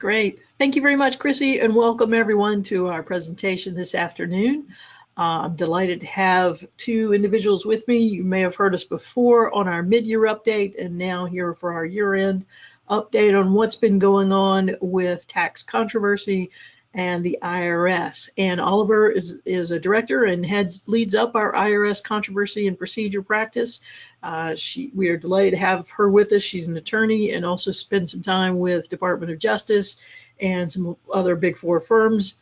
Great. Thank you very much, Chrissy, and welcome everyone to our presentation this afternoon. I'm delighted to have two individuals with me. You may have heard us before on our mid-year update and now here for our year-end update on what's been going on with tax controversy and the IRS. And Oliver is a director and leads up our IRS controversy and procedure practice. We are delighted to have her with us. She's an attorney and also spent some time with Department of Justice and some other Big Four firms.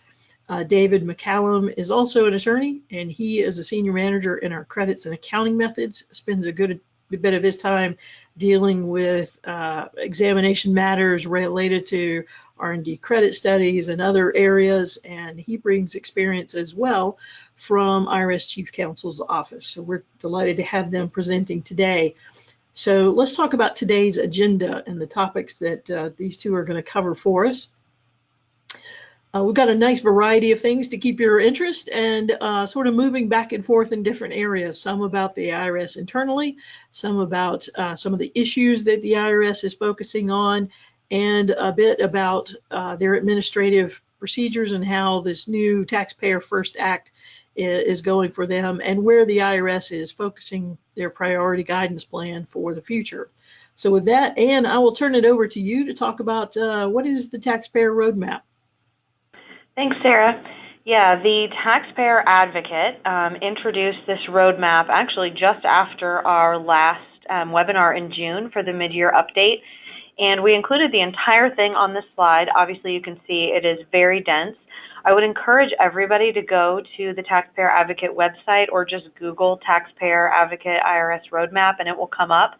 David McCallum is also an attorney, and he is a senior manager in our credits and accounting methods, spends a good bit of his time dealing with examination matters related to R&D credit studies and other areas, and he brings experience as well from IRS Chief Counsel's office. So we're delighted to have them presenting today. So let's talk about today's agenda and the topics that these two are going to cover for us. We've got a nice variety of things to keep your interest and sort of moving back and forth in different areas, some about the IRS internally, some about some of the issues that the IRS is focusing on, and a bit about their administrative procedures and how this new Taxpayer First Act is going for them and where the IRS is focusing their priority guidance plan for the future. So with that, Anne, I will turn it over to you to talk about what is the Taxpayer Roadmap. Thanks, Sarah. Yeah, the Taxpayer Advocate introduced this roadmap actually just after our last webinar in June for the mid-year update. And we included the entire thing on this slide. Obviously, you can see it is very dense. I would encourage everybody to go to the Taxpayer Advocate website or just Google Taxpayer Advocate IRS Roadmap and it will come up.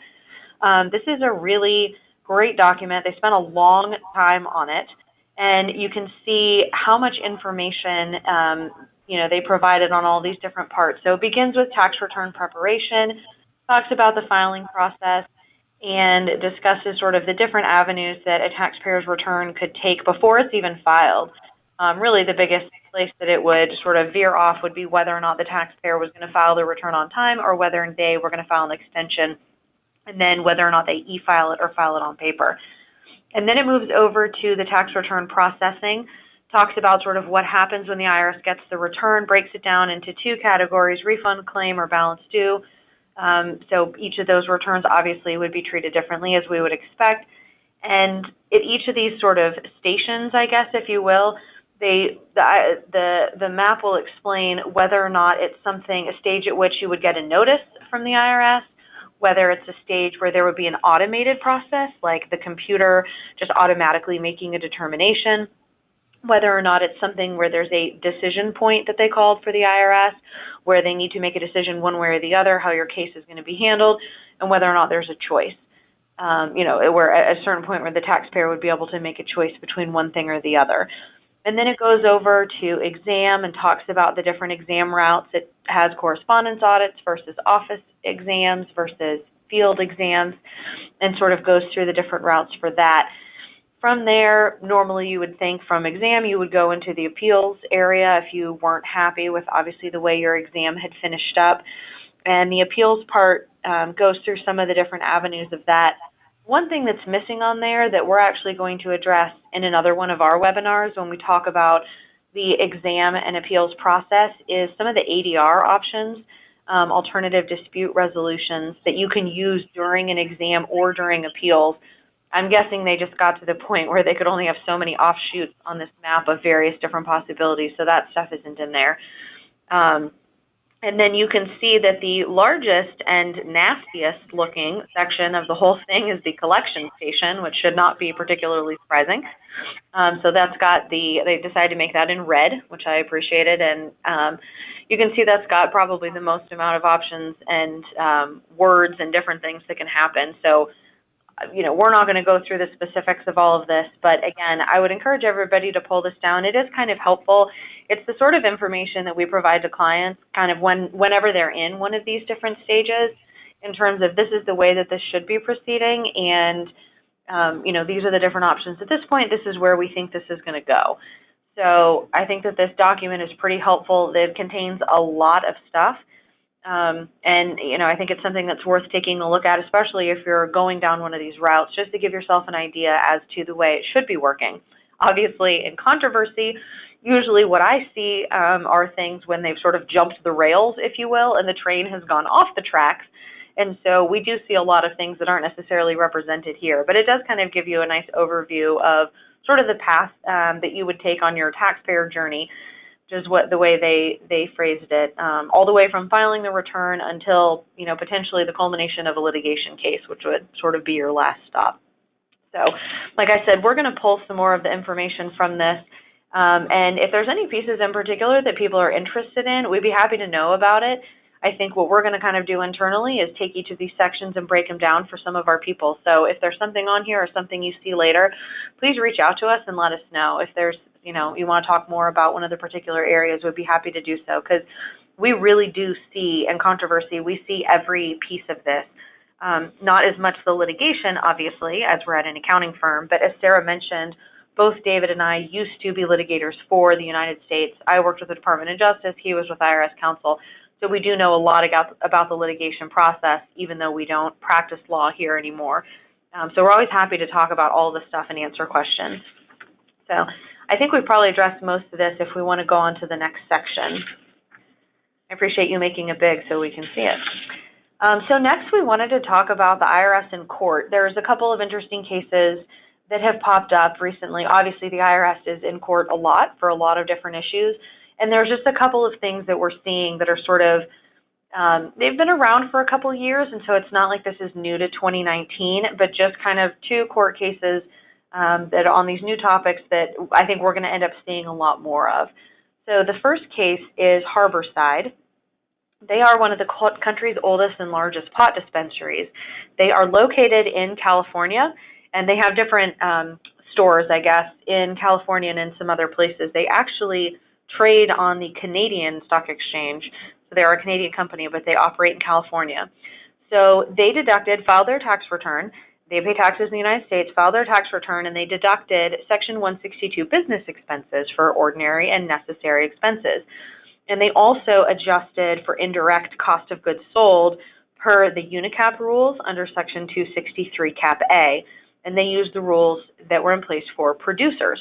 This is a really great document. They spent a long time on it. And you can see how much information they provided on all these different parts. So it begins with tax return preparation, talks about the filing process, and discusses sort of the different avenues that a taxpayer's return could take before it's even filed. Really the biggest place that it would sort of veer off would be whether or not the taxpayer was going to file the return on time or whether they were going to file an extension, and then whether or not they e-file it or file it on paper. And then it moves over to the tax return processing, talks about sort of what happens when the IRS gets the return, breaks it down into two categories, refund claim or balance due. So each of those returns obviously would be treated differently as we would expect. And at each of these sort of stations, I guess, if you will, the map will explain whether or not it's a stage at which you would get a notice from the IRS, whether it's a stage where there would be an automated process, like the computer just automatically making a determination, whether or not it's something where there's a decision point that they called for the IRS, where they need to make a decision one way or the other, how your case is going to be handled, and whether or not there's a choice. Where at a certain point where the taxpayer would be able to make a choice between one thing or the other. And then it goes over to exam and talks about the different exam routes. It has correspondence audits versus office exams versus field exams, and sort of goes through the different routes for that. From there, normally you would think from exam you would go into the appeals area if you weren't happy with obviously the way your exam had finished up. And the appeals part goes through some of the different avenues of that. One thing that's missing on there that we're actually going to address in another one of our webinars when we talk about the exam and appeals process is some of the ADR options, alternative dispute resolutions that you can use during an exam or during appeals. I'm guessing they just got to the point where they could only have so many offshoots on this map of various different possibilities, so that stuff isn't in there. And then you can see that the largest and nastiest looking section of the whole thing is the collection station, which should not be particularly surprising. So that's got they decided to make that in red, which I appreciated. And you can see that's got probably the most amount of options and words and different things that can happen. So, we're not going to go through the specifics of all of this, but again, I would encourage everybody to pull this down. It is kind of helpful. It's the sort of information that we provide to clients kind of whenever they're in one of these different stages in terms of this is the way that this should be proceeding, and these are the different options. At this point, this is where we think this is going to go. So I think that this document is pretty helpful. It contains a lot of stuff. I think it's something that's worth taking a look at, especially if you're going down one of these routes, just to give yourself an idea as to the way it should be working. Obviously, in controversy, usually what I see are things when they've sort of jumped the rails, if you will, and the train has gone off the tracks. And so we do see a lot of things that aren't necessarily represented here, but it does kind of give you a nice overview of sort of the path that you would take on your taxpayer journey, which is what the way they phrased it, all the way from filing the return until, you know, potentially the culmination of a litigation case, which would sort of be your last stop. So, like I said, we're going to pull some more of the information from this. And if there's any pieces in particular that people are interested in, we'd be happy to know about it. I think what we're going to kind of do internally is take each of these sections and break them down for some of our people. So if there's something on here or something you see later, please reach out to us and let us know. If there's, you know, you want to talk more about one of the particular areas, we'd be happy to do so, because we really do see, in controversy, we see every piece of this. Not as much the litigation, obviously, as we're at an accounting firm, but as Sarah mentioned, both David and I used to be litigators for the United States. I worked with the Department of Justice. He was with IRS counsel. So we do know a lot about the litigation process, even though we don't practice law here anymore. So we're always happy to talk about all this stuff and answer questions. So I think we've probably addressed most of this. If we want to go on to the next section. I appreciate you making it big so we can see it. So next we wanted to talk about the IRS in court. There's a couple of interesting cases that have popped up recently. Obviously the IRS is in court a lot for a lot of different issues. And there's just a couple of things that we're seeing that are sort of, they've been around for a couple of years, and so it's not like this is new to 2019, but just kind of two court cases that are on these new topics that I think we're going to end up seeing a lot more of. So the first case is Harborside. They are one of the country's oldest and largest pot dispensaries. They are located in California, and they have different stores, I guess, in California and in some other places. They actually trade on the Canadian Stock Exchange. So they are a Canadian company, but they operate in California. So they filed their tax return. They pay taxes in the United States, filed their tax return, and they deducted Section 162 business expenses for ordinary and necessary expenses. And they also adjusted for indirect cost of goods sold per the UNICAP rules under Section 263 Cap A. And they used the rules that were in place for producers.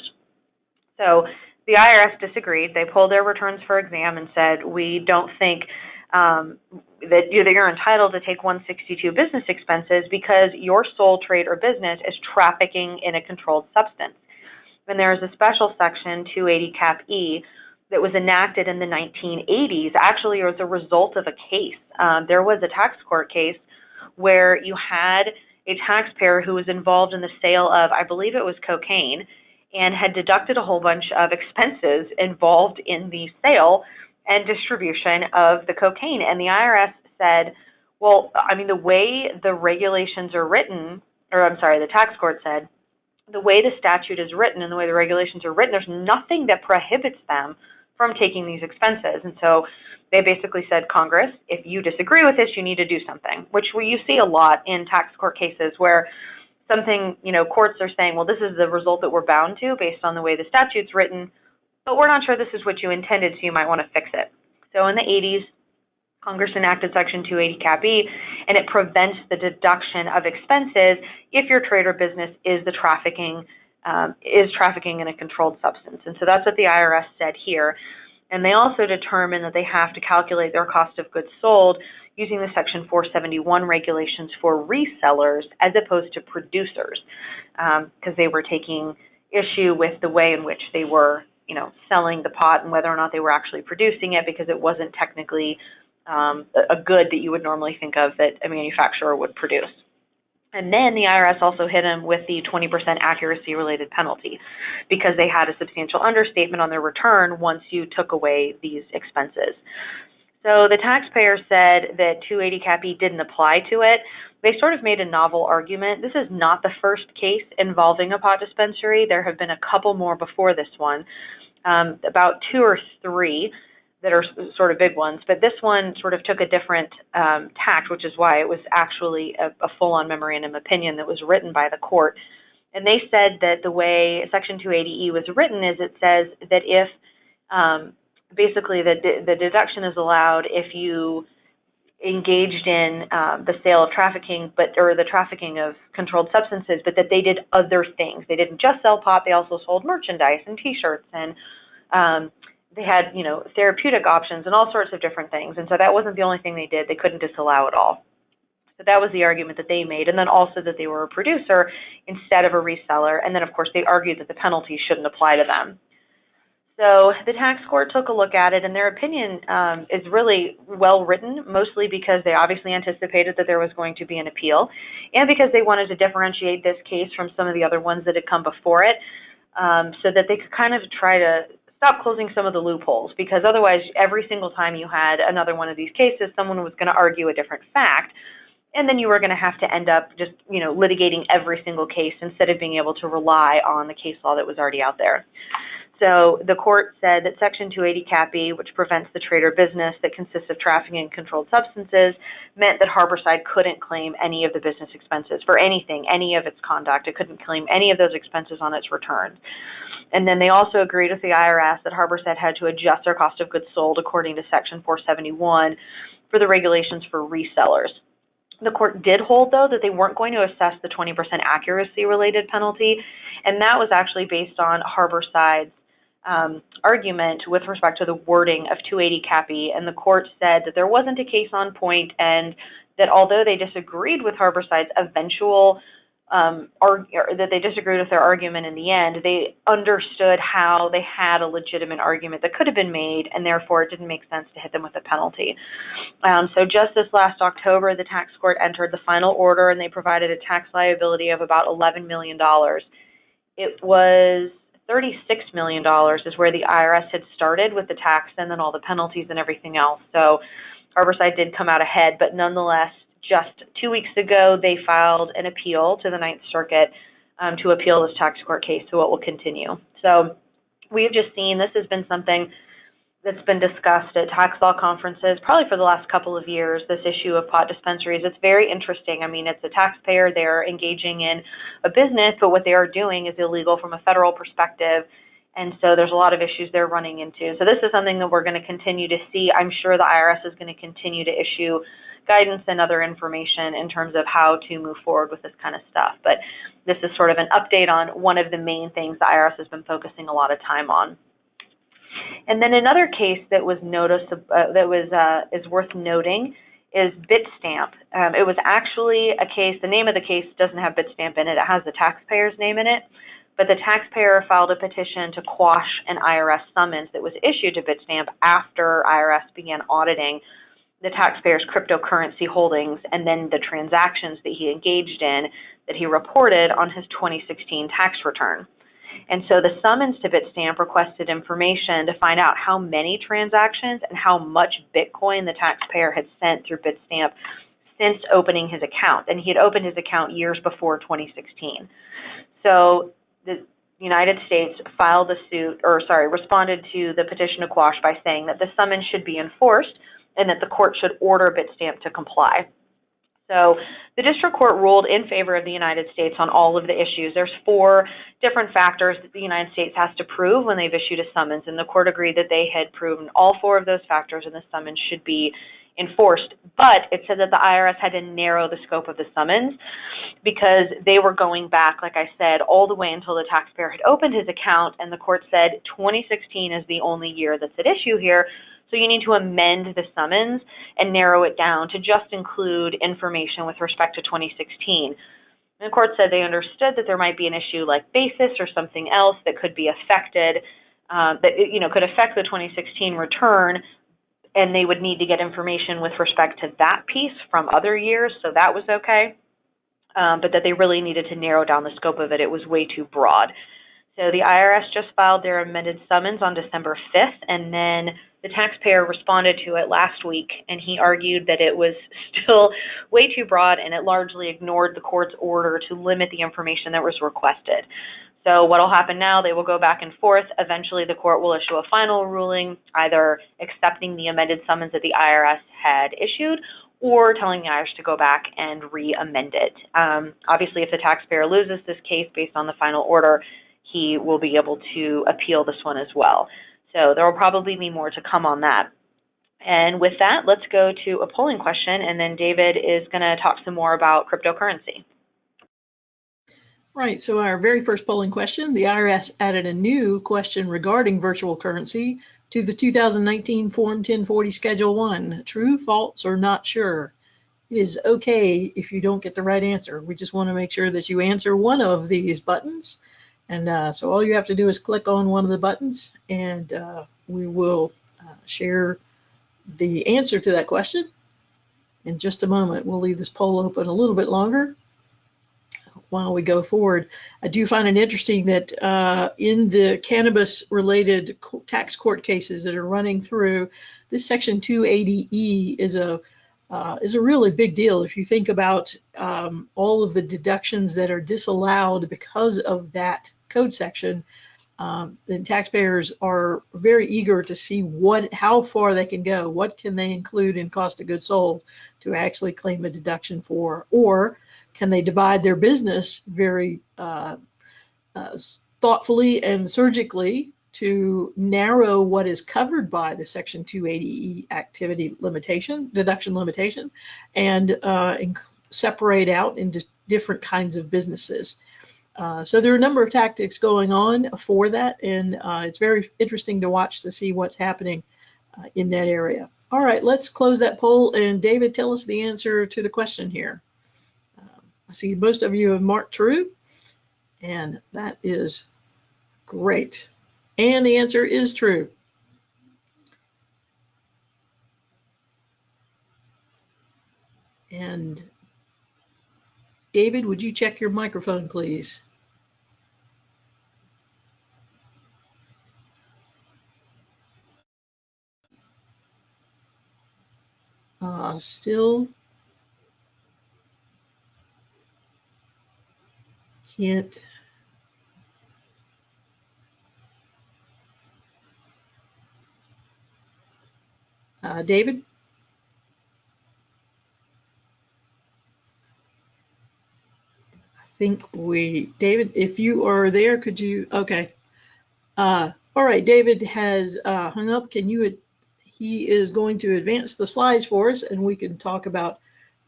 So the IRS disagreed. They pulled their returns for exam and said, we don't think that you're entitled to take 162 business expenses because your sole trade or business is trafficking in a controlled substance. And there is a special section, 280 Cap E, that was enacted in the 1980s, actually as a result of a case. There was a tax court case where you had a taxpayer who was involved in the sale of, I believe it was cocaine, and had deducted a whole bunch of expenses involved in the sale and distribution of the cocaine. And the IRS said, well, I mean, the way the regulations are written, or I'm sorry, the tax court said, the way the statute is written and the way the regulations are written, there's nothing that prohibits them from taking these expenses. And so they basically said, Congress, if you disagree with this, you need to do something, which you see a lot in tax court cases where something, you know, courts are saying, well, this is the result that we're bound to based on the way the statute's written, but we're not sure this is what you intended, so you might want to fix it. So in the 80s, Congress enacted Section 280 Cap E, and it prevents the deduction of expenses if your trade or business is trafficking in a controlled substance. And so that's what the IRS said here. And they also determined that they have to calculate their cost of goods sold using the Section 471 regulations for resellers as opposed to producers, because they were taking issue with the way in which they were, you know, selling the pot and whether or not they were actually producing it, because it wasn't technically a good that you would normally think of that a manufacturer would produce. And then the IRS also hit them with the 20% accuracy-related penalty because they had a substantial understatement on their return once you took away these expenses. So the taxpayer said that 280 Cap E didn't apply to it. They sort of made a novel argument. This is not the first case involving a pot dispensary. There have been a couple more before this one, about 2 or 3 that are sort of big ones. But this one sort of took a different tact, which is why it was actually a full-on memorandum opinion that was written by the court. And they said that the way Section 280E was written is it says that if basically the deduction is allowed if you engaged in the sale of trafficking, or the trafficking of controlled substances, but that they did other things. They didn't just sell pot; they also sold merchandise and T-shirts, and they had, therapeutic options and all sorts of different things. And so that wasn't the only thing they did. They couldn't disallow it all. So that was the argument that they made, and then also that they were a producer instead of a reseller. And then, of course, they argued that the penalties shouldn't apply to them. So the tax court took a look at it, and their opinion is really well written, mostly because they obviously anticipated that there was going to be an appeal, and because they wanted to differentiate this case from some of the other ones that had come before it, so that they could kind of try to stop closing some of the loopholes, because otherwise every single time you had another one of these cases, someone was going to argue a different fact, and then you were going to have to end up just, litigating every single case instead of being able to rely on the case law that was already out there. So the court said that Section 280 Cap E, which prevents the trade or business that consists of trafficking in controlled substances, meant that Harborside couldn't claim any of the business expenses for anything, any of its conduct. It couldn't claim any of those expenses on its returns. And then they also agreed with the IRS that Harborside had to adjust their cost of goods sold according to Section 471 for the regulations for resellers. The court did hold, though, that they weren't going to assess the 20% accuracy-related penalty, and that was actually based on Harborside's argument with respect to the wording of 280 Cap E, and the court said that there wasn't a case on point, and that although they disagreed with Harborside's eventual that they disagreed with their argument in the end, they understood how they had a legitimate argument that could have been made, and therefore it didn't make sense to hit them with a penalty. So just this last October, the tax court entered the final order, and they provided a tax liability of about $11 million. It was $36 million is where the IRS had started with the tax and then all the penalties and everything else. So Harborside did come out ahead, but nonetheless, just 2 weeks ago, they filed an appeal to the Ninth Circuit to appeal this tax court case, so it will continue. So we've just seen this has been something that's been discussed at tax law conferences probably for the last couple of years, this issue of pot dispensaries. It's very interesting. I mean, it's a taxpayer. They're engaging in a business, but what they are doing is illegal from a federal perspective. And so there's a lot of issues they're running into. So this is something that we're going to continue to see. I'm sure the IRS is going to continue to issue guidance and other information in terms of how to move forward with this kind of stuff. But this is sort of an update on one of the main things the IRS has been focusing a lot of time on. And then another case that was is worth noting is Bitstamp. It was actually a case. The name of the case doesn't have Bitstamp in it. It has the taxpayer's name in it. But the taxpayer filed a petition to quash an IRS summons that was issued to Bitstamp after IRS began auditing the taxpayer's cryptocurrency holdings and then the transactions that he engaged in that he reported on his 2016 tax return. And so the summons to Bitstamp requested information to find out how many transactions and how much Bitcoin the taxpayer had sent through Bitstamp since opening his account. And he had opened his account years before 2016. So the United States responded to the petition to quash by saying that the summons should be enforced and that the court should order Bitstamp to comply. So the district court ruled in favor of the United States on all of the issues. There's 4 different factors that the United States has to prove when they've issued a summons, and the court agreed that they had proven all 4 of those factors and the summons should be enforced. But it said that the IRS had to narrow the scope of the summons because they were going back, like I said, all the way until the taxpayer had opened his account, and the court said 2016 is the only year that's at issue here. So you need to amend the summons and narrow it down to just include information with respect to 2016. And the court said they understood that there might be an issue like basis or something else that could be affected, could affect the 2016 return, and they would need to get information with respect to that piece from other years, so that was okay. But that they really needed to narrow down the scope of it. It was way too broad. So the IRS just filed their amended summons on December 5th, and then the taxpayer responded to it last week, and he argued that it was still way too broad and it largely ignored the court's order to limit the information that was requested. So what will happen now, they will go back and forth. Eventually the court will issue a final ruling, either accepting the amended summons that the IRS had issued or telling the IRS to go back and re-amend it. Obviously, if the taxpayer loses this case based on the final order, he will be able to appeal this one as well. So there will probably be more to come on that. And with that, let's go to a polling question, and then David is going to talk some more about cryptocurrency. Right, so our very first polling question, the IRS added a new question regarding virtual currency to the 2019 Form 1040 Schedule 1. True, false, or not sure? It is okay if you don't get the right answer. We just want to make sure that you answer one of these buttons. And so all you have to do is click on one of the buttons, and we will share the answer to that question in just a moment. We'll leave this poll open a little bit longer while we go forward. I do find it interesting that in the cannabis-related tax court cases that are running through, this Section 280E is a really big deal. If you think about all of the deductions that are disallowed because of that code section, then taxpayers are very eager to see how far they can go. What can they include in cost of goods sold to actually claim a deduction for, or can they divide their business very thoughtfully and surgically to narrow what is covered by the Section 280E activity limitation, deduction limitation, and separate out into different kinds of businesses. So there are a number of tactics going on for that, and it's very interesting to watch to see what's happening in that area. All right, let's close that poll, and David, tell us the answer to the question here. I see most of you have marked true, and that is great. And the answer is true. And David, would you check your microphone, please? Still can't. David? David, if you are there, could you, okay. All right, David has hung up. He is going to advance the slides for us, and we can talk about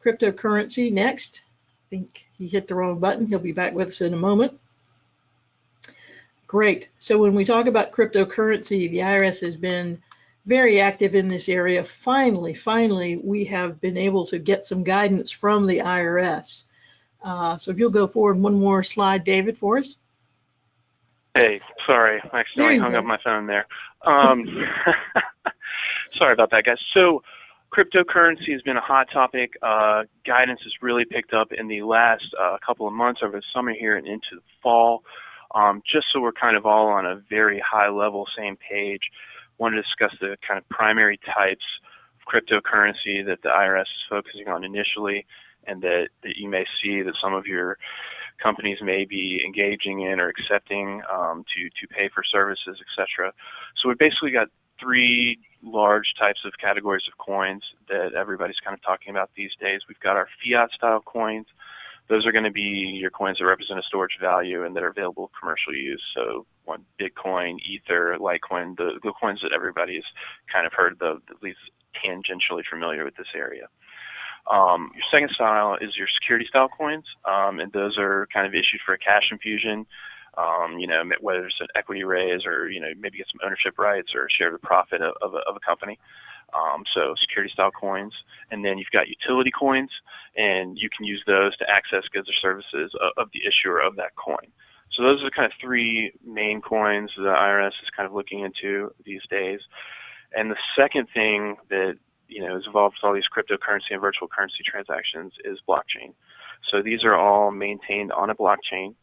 cryptocurrency next. I think he hit the wrong button. He'll be back with us in a moment. Great. So when we talk about cryptocurrency, the IRS has been very active in this area. Finally, we have been able to get some guidance from the IRS. So if you'll go forward one more slide, David, for us. Hey, sorry, I accidentally hung up my phone there. Sorry about that, guys. So cryptocurrency has been a hot topic. Guidance has really picked up in the last couple of months over the summer here and into the fall. Just so we're kind of all on a very high level, same page, wanted to discuss the kind of primary types of cryptocurrency that the IRS is focusing on initially, and that you may see that some of your companies may be engaging in or accepting to pay for services, etc. So we basically got three large types of categories of coins that everybody's kind of talking about these days. We've got our fiat style coins. Those are going to be your coins that represent a storage value and that are available for commercial use. So Bitcoin, Ether, Litecoin, the coins that everybody's kind of heard of, at least tangentially familiar with this area. Your second style is your security style coins, and those are kind of issued for a cash infusion, whether it's an equity raise or, maybe get some ownership rights or share the profit of a company. So security style coins. And then you've got utility coins, and you can use those to access goods or services of the issuer of that coin. So those are the kind of three main coins the IRS is kind of looking into these days. And the second thing that is involved with all these cryptocurrency and virtual currency transactions is blockchain. So these are all maintained on a blockchain,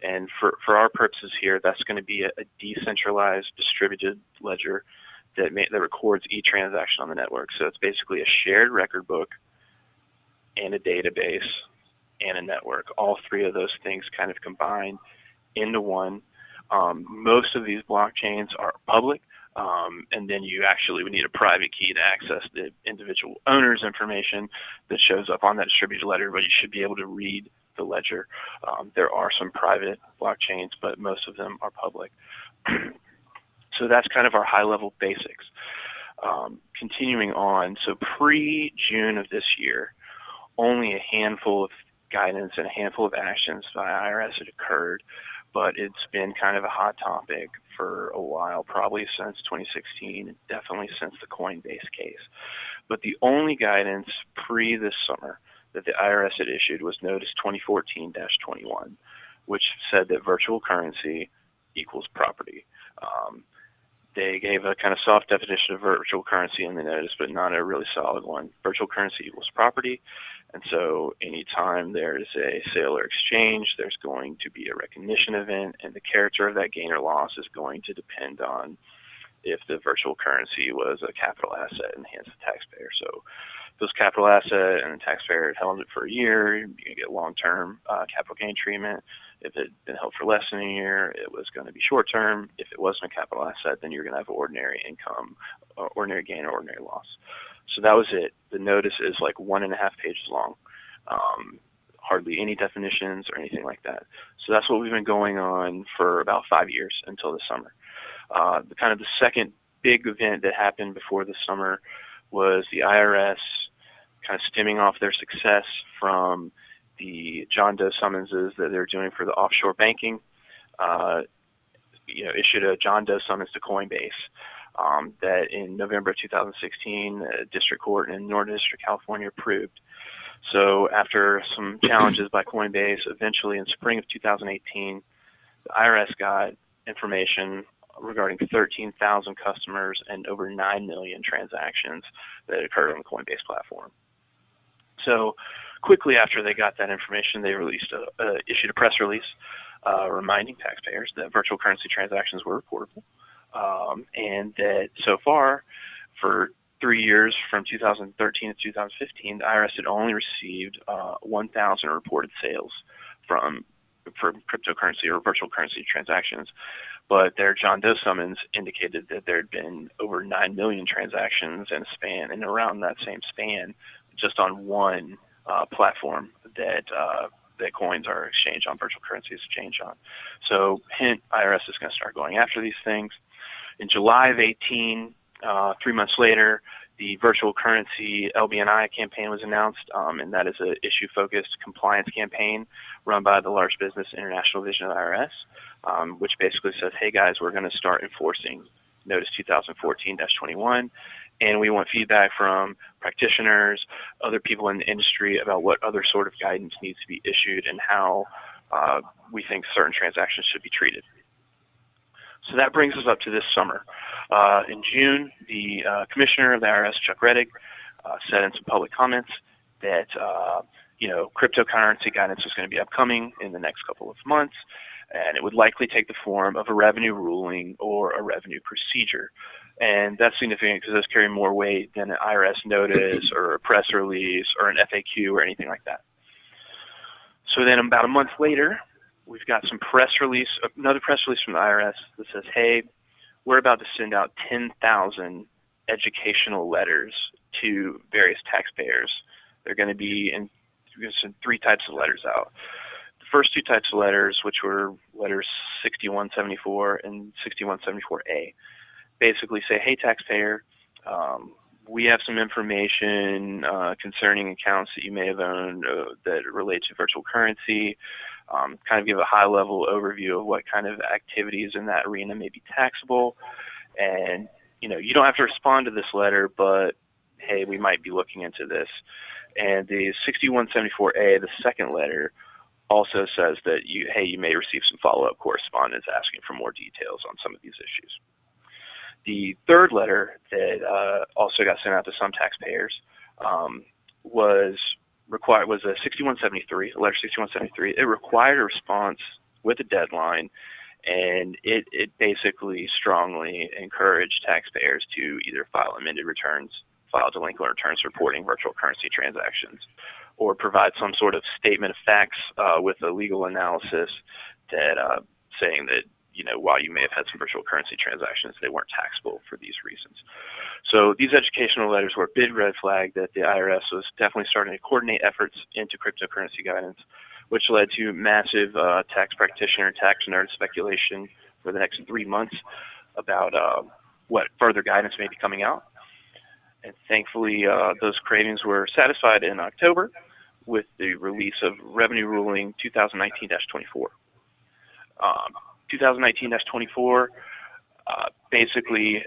and for our purposes here, that's going to be a decentralized distributed ledger that records each transaction on the network. So it's basically a shared record book and a database and a network. All three of those things kind of combined into one. Most of these blockchains are public. And then you actually would need a private key to access the individual owner's information that shows up on that distributed ledger, but you should be able to read the ledger. There are some private blockchains, but most of them are public. So that's kind of our high-level basics. Continuing on, so pre-June of this year, only a handful of guidance and a handful of actions by IRS had occurred, but it's been kind of a hot topic for a while, probably since 2016, and definitely since the Coinbase case. But the only guidance pre this summer that the IRS had issued was Notice 2014-21, which said that virtual currency equals property. They gave a kind of soft definition of virtual currency in the notice, but not a really solid one. Virtual currency equals property, and so anytime there's a sale or exchange, there's going to be a recognition event, and the character of that gain or loss is going to depend on if the virtual currency was a capital asset and hence the taxpayer. So if it was capital asset and the taxpayer had held it for a year, you can get long-term capital gain treatment. If it had been held for less than a year, it was going to be short-term. If it wasn't a capital asset, then you're going to have ordinary income, ordinary gain, or ordinary loss. So that was it. The notice is like 1.5 pages long, hardly any definitions or anything like that. So that's what we've been going on for about 5 years until this summer. The second big event that happened before this summer was the IRS kind of stemming off their success from the John Doe summonses that they're doing for the offshore banking, issued a John Doe summons to Coinbase that in November of 2016, a district court in Northern District, California approved. So after some challenges by Coinbase, eventually in spring of 2018, the IRS got information regarding 13,000 customers and over 9 million transactions that occurred on the Coinbase platform. So quickly after they got that information, they issued a press release reminding taxpayers that virtual currency transactions were reportable, and that so far, for 3 years from 2013 to 2015, the IRS had only received 1,000 reported sales from cryptocurrency or virtual currency transactions, but their John Doe summons indicated that there had been over 9 million transactions in a span, and around that same span, just on one platform that coins are exchanged on, virtual currency is exchanged on. So hint, IRS is going to start going after these things. In July of 18, 3 months later, the virtual currency LBNI campaign was announced, and that is an issue-focused compliance campaign run by the Large Business International Division of the IRS, which basically says, hey guys, we're going to start enforcing Notice 2014-21, and we want feedback from practitioners, other people in the industry about what other sort of guidance needs to be issued and how we think certain transactions should be treated. So that brings us up to this summer. In June, the Commissioner of the IRS, Chuck Rettig, said in some public comments that cryptocurrency guidance was going to be upcoming in the next couple of months, and it would likely take the form of a revenue ruling or a revenue procedure. And that's significant because those carry more weight than an IRS notice or a press release or an FAQ or anything like that. So then about a month later, we've got another press release from the IRS that says, hey, we're about to send out 10,000 educational letters to various taxpayers. They're going to send 3 types of letters out. The first 2 types of letters, which were letters 6174 and 6174A, basically say, hey, taxpayer, we have some information concerning accounts that you may have owned that relate to virtual currency, kind of give a high-level overview of what kind of activities in that arena may be taxable. And, you don't have to respond to this letter, but, hey, we might be looking into this. And the 6174A, the second letter, also says that you may receive some follow-up correspondence asking for more details on some of these issues. The third letter that also got sent out to some taxpayers was a 6173, a letter 6173. It required a response with a deadline, and it basically strongly encouraged taxpayers to either file amended returns, file delinquent returns reporting virtual currency transactions, or provide some sort of statement of facts with a legal analysis that saying that while you may have had some virtual currency transactions, they weren't taxable for these reasons. So these educational letters were a big red flag that the IRS was definitely starting to coordinate efforts into cryptocurrency guidance, which led to massive tax practitioner and tax nerd speculation for the next 3 months about what further guidance may be coming out. And thankfully, those cravings were satisfied in October with the release of Revenue Ruling 2019-24. 2019-24 basically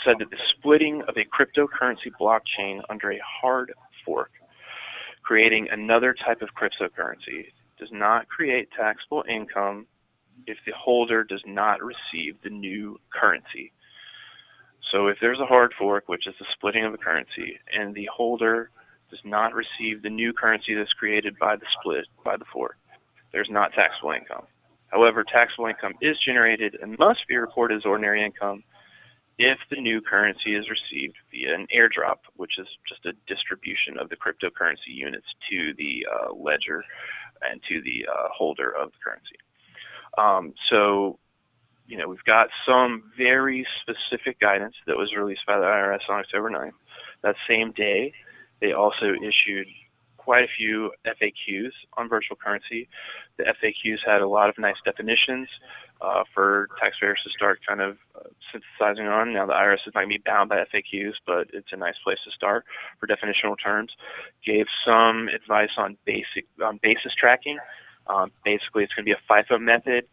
said that the splitting of a cryptocurrency blockchain under a hard fork, creating another type of cryptocurrency, does not create taxable income if the holder does not receive the new currency. So if there's a hard fork, which is the splitting of a currency, and the holder does not receive the new currency that's created by the split, by the fork, there's not taxable income. However, taxable income is generated and must be reported as ordinary income if the new currency is received via an airdrop, which is just a distribution of the cryptocurrency units to the ledger and to the holder of the currency. So, we've got some very specific guidance that was released by the IRS on October 9th. That same day, they also issued quite a few FAQs on virtual currency. The FAQs had a lot of nice definitions for taxpayers to start kind of synthesizing on. Now, the IRS is not going to be bound by FAQs, but it's a nice place to start for definitional terms. Gave some advice on basis tracking. Basically, it's going to be a FIFO method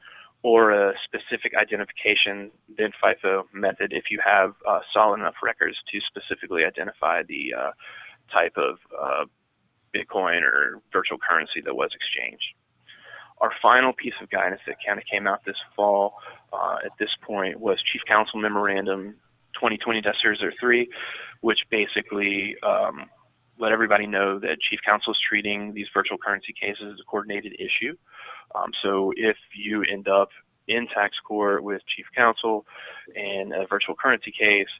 or a specific identification than FIFO method if you have solid enough records to specifically identify the type of Bitcoin or virtual currency that was exchanged. Our final piece of guidance that kind of came out this fall at this point was Chief Counsel Memorandum 2020-003, which basically let everybody know that Chief Counsel is treating these virtual currency cases as a coordinated issue. So if you end up in tax court with Chief Counsel in a virtual currency case,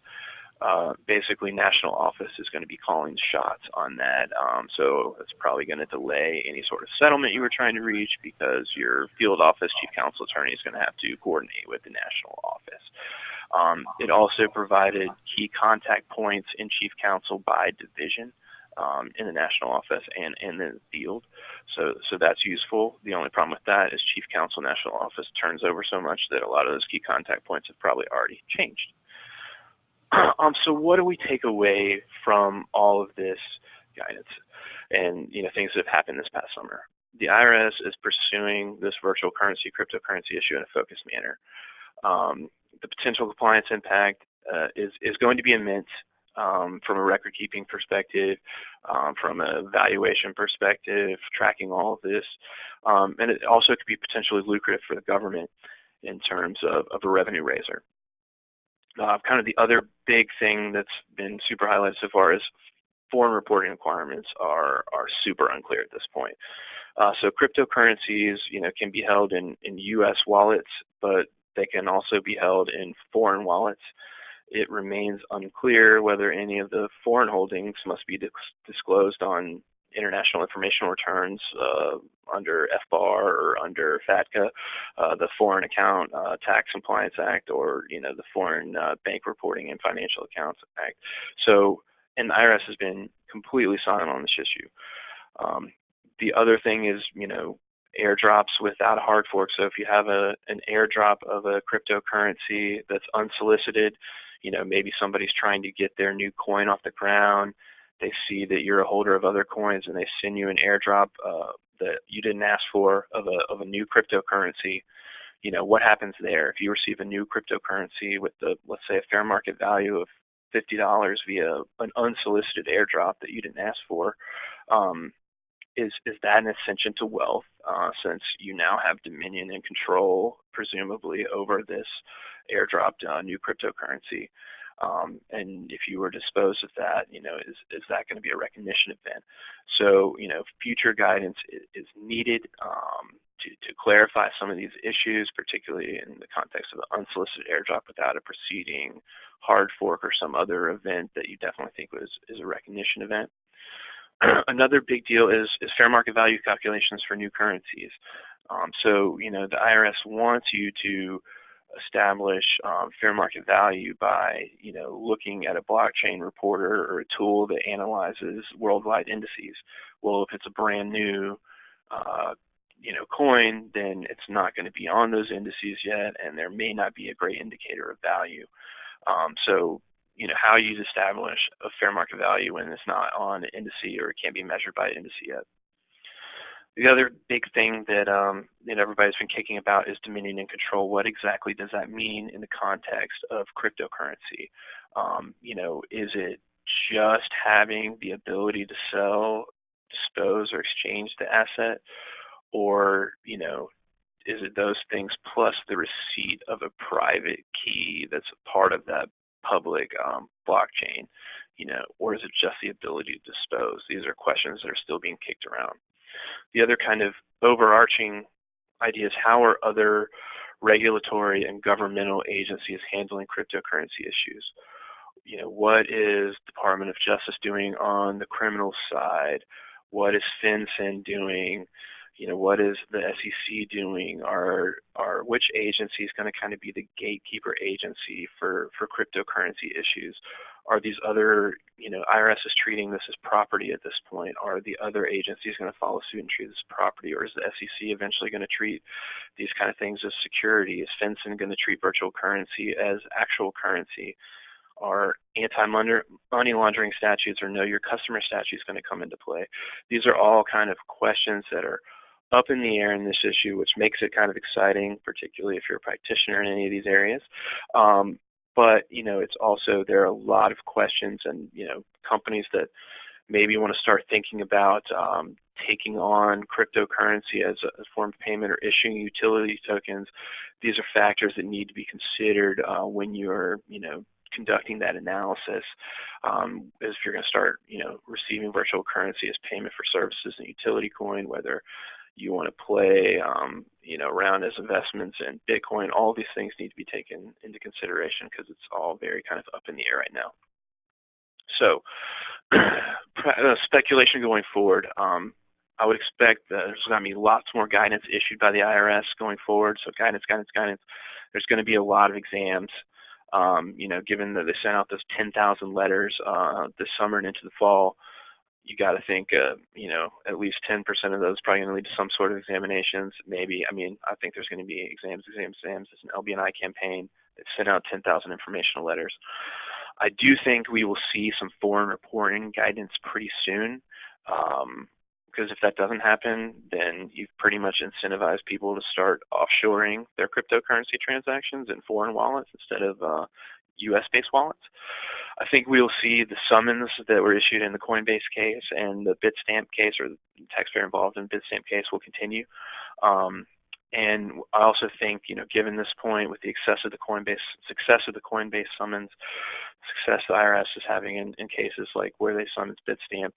basically national office is going to be calling the shots on that. So it's probably going to delay any sort of settlement you were trying to reach because your field office chief counsel attorney is going to have to coordinate with the national office. It also provided key contact points in chief counsel by division in the national office and in the field. So that's useful. The only problem with that is chief counsel national office turns over so much that a lot of those key contact points have probably already changed. So what do we take away from all of this guidance and things that have happened this past summer? The IRS is pursuing this virtual currency, cryptocurrency issue in a focused manner. The potential compliance impact is going to be immense from a record-keeping perspective, from a valuation perspective, tracking all of this, and it also could be potentially lucrative for the government in terms of a revenue raiser. Kind of the other big thing that's been super highlighted so far is foreign reporting requirements are super unclear at this point. So cryptocurrencies, can be held in U.S. wallets, but they can also be held in foreign wallets. It remains unclear whether any of the foreign holdings must be disclosed on international information returns under FBAR or under FATCA, the Foreign Account Tax Compliance Act, or the Foreign Bank Reporting and Financial Accounts Act. So, and the IRS has been completely silent on this issue. The other thing is, airdrops without a hard fork. So if you have an airdrop of a cryptocurrency that's unsolicited, maybe somebody's trying to get their new coin off the ground. They see that you're a holder of other coins and they send you an airdrop that you didn't ask for of a new cryptocurrency. What happens there? If you receive a new cryptocurrency with let's say a fair market value of $50 via an unsolicited airdrop that you didn't ask for, is that an ascension to wealth since you now have dominion and control, presumably, over this airdropped new cryptocurrency? And if you were disposed of that, is that going to be a recognition event? So, future guidance is needed to clarify some of these issues, particularly in the context of an unsolicited airdrop without a preceding hard fork or some other event that you definitely think is a recognition event. Another big deal is fair market value calculations for new currencies. So, the IRS wants you to establish fair market value by, looking at a blockchain reporter or a tool that analyzes worldwide indices. Well, if it's a brand new, coin, then it's not going to be on those indices yet, and there may not be a great indicator of value. So how you establish a fair market value when it's not on an indice or it can't be measured by an indice yet. The other big thing that everybody's been kicking about is dominion and control. What exactly does that mean in the context of cryptocurrency? Is it just having the ability to sell, dispose, or exchange the asset, or is it those things plus the receipt of a private key that's a part of that public blockchain, or is it just the ability to dispose? These are questions that are still being kicked around. The other kind of overarching idea is how are other regulatory and governmental agencies handling cryptocurrency issues? What is Department of Justice doing on the criminal side? What is FinCEN doing? What is the SEC doing? Which agency is going to kind of be the gatekeeper agency for cryptocurrency issues? Are these other, IRS is treating this as property at this point? Are the other agencies going to follow suit and treat this as property? Or is the SEC eventually going to treat these kind of things as security? Is FinCEN going to treat virtual currency as actual currency? Are anti-money laundering statutes or know your customer statutes going to come into play? These are all kind of questions that are up in the air in this issue, which makes it kind of exciting, particularly if you're a practitioner in any of these areas. But it's also, there are a lot of questions and, companies that maybe want to start thinking about taking on cryptocurrency as a form of payment or issuing utility tokens. These are factors that need to be considered when you're, conducting that analysis, if you're going to start, receiving virtual currency as payment for services and utility coin, whether you want to play, around as investments in Bitcoin. All these things need to be taken into consideration because it's all very kind of up in the air right now. So, speculation going forward. I would expect that there's going to be lots more guidance issued by the IRS going forward. So guidance. There's going to be a lot of exams. Given that they sent out those 10,000 letters this summer and into the fall, you got to think, at least 10% of those probably going to lead to some sort of examinations. Maybe, I think there's going to be exams. It's an LB&I campaign that sent out 10,000 informational letters. I do think we will see some foreign reporting guidance pretty soon. Because if that doesn't happen, then you've pretty much incentivized people to start offshoring their cryptocurrency transactions in foreign wallets instead of U.S.-based wallets. I think we'll see the summons that were issued in the Coinbase case and the Bitstamp case, or the taxpayer involved in Bitstamp case, will continue. And I also think, given this point with the success of the Coinbase summons, success the IRS is having in cases like where they summons Bitstamp,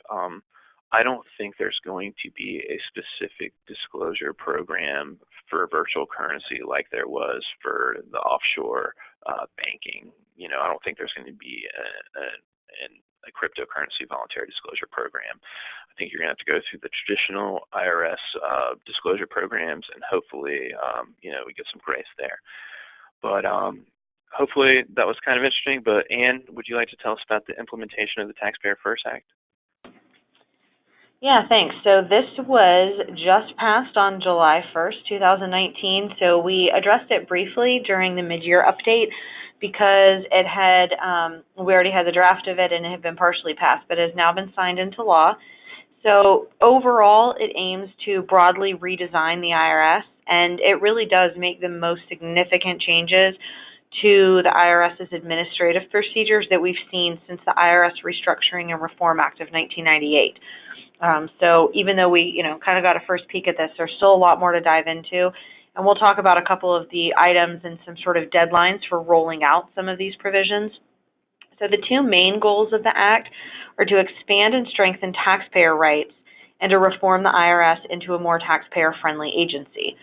I don't think there's going to be a specific disclosure program for virtual currency like there was for the offshore banking. I don't think there's going to be a cryptocurrency voluntary disclosure program. I think you're going to have to go through the traditional IRS disclosure programs, and hopefully, we get some grace there. But hopefully that was kind of interesting. But Anne, would you like to tell us about the implementation of the Taxpayer First Act? Yeah, thanks. So this was just passed on July 1st, 2019. So we addressed it briefly during the mid-year update because it had, we already had the draft of it and it had been partially passed, but it has now been signed into law. So overall, it aims to broadly redesign the IRS, and it really does make the most significant changes to the IRS's administrative procedures that we've seen since the IRS Restructuring and Reform Act of 1998. So even though we, kind of got a first peek at this, there's still a lot more to dive into. And we'll talk about a couple of the items and some sort of deadlines for rolling out some of these provisions. So the two main goals of the Act are to expand and strengthen taxpayer rights and to reform the IRS into a more taxpayer-friendly agency.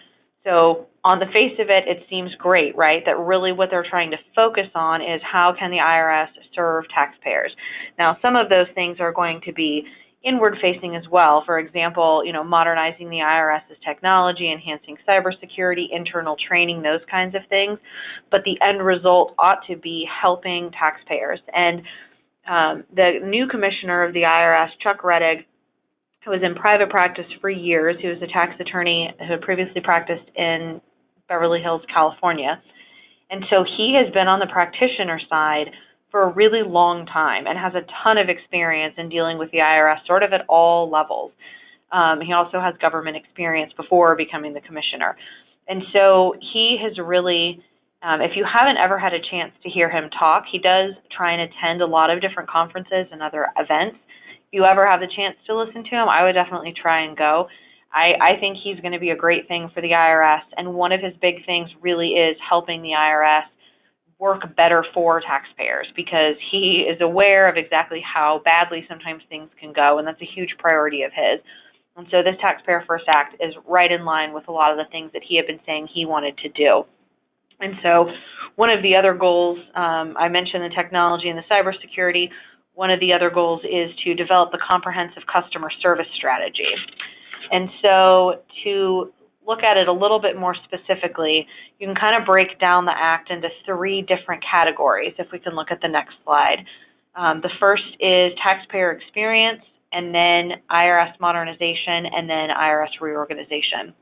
So on the face of it, it seems great, right? That really what they're trying to focus on is how can the IRS serve taxpayers. Now, some of those things are going to be inward-facing as well. For example, modernizing the IRS's technology, enhancing cybersecurity, internal training, those kinds of things. But the end result ought to be helping taxpayers. And the new commissioner of the IRS, Chuck Rettig, who was in private practice for years, who was a tax attorney who had previously practiced in Beverly Hills, California. And so he has been on the practitioner side for a really long time and has a ton of experience in dealing with the IRS sort of at all levels. He also has government experience before becoming the commissioner. And so he has really, if you haven't ever had a chance to hear him talk, he does try and attend a lot of different conferences and other events. If you ever have the chance to listen to him, I would definitely try and go. I think he's going to be a great thing for the IRS, and one of his big things really is helping the IRS work better for taxpayers, because he is aware of exactly how badly sometimes things can go, and that's a huge priority of his. And so this Taxpayer First Act is right in line with a lot of the things that he had been saying he wanted to do. And so one of the other goals, I mentioned the technology and the cybersecurity. One of the other goals is to develop the comprehensive customer service strategy. And so to look at it a little bit more specifically, you can kind of break down the Act into 3 different categories, if we can look at the next slide. The first is taxpayer experience, and then IRS modernization, and then IRS reorganization.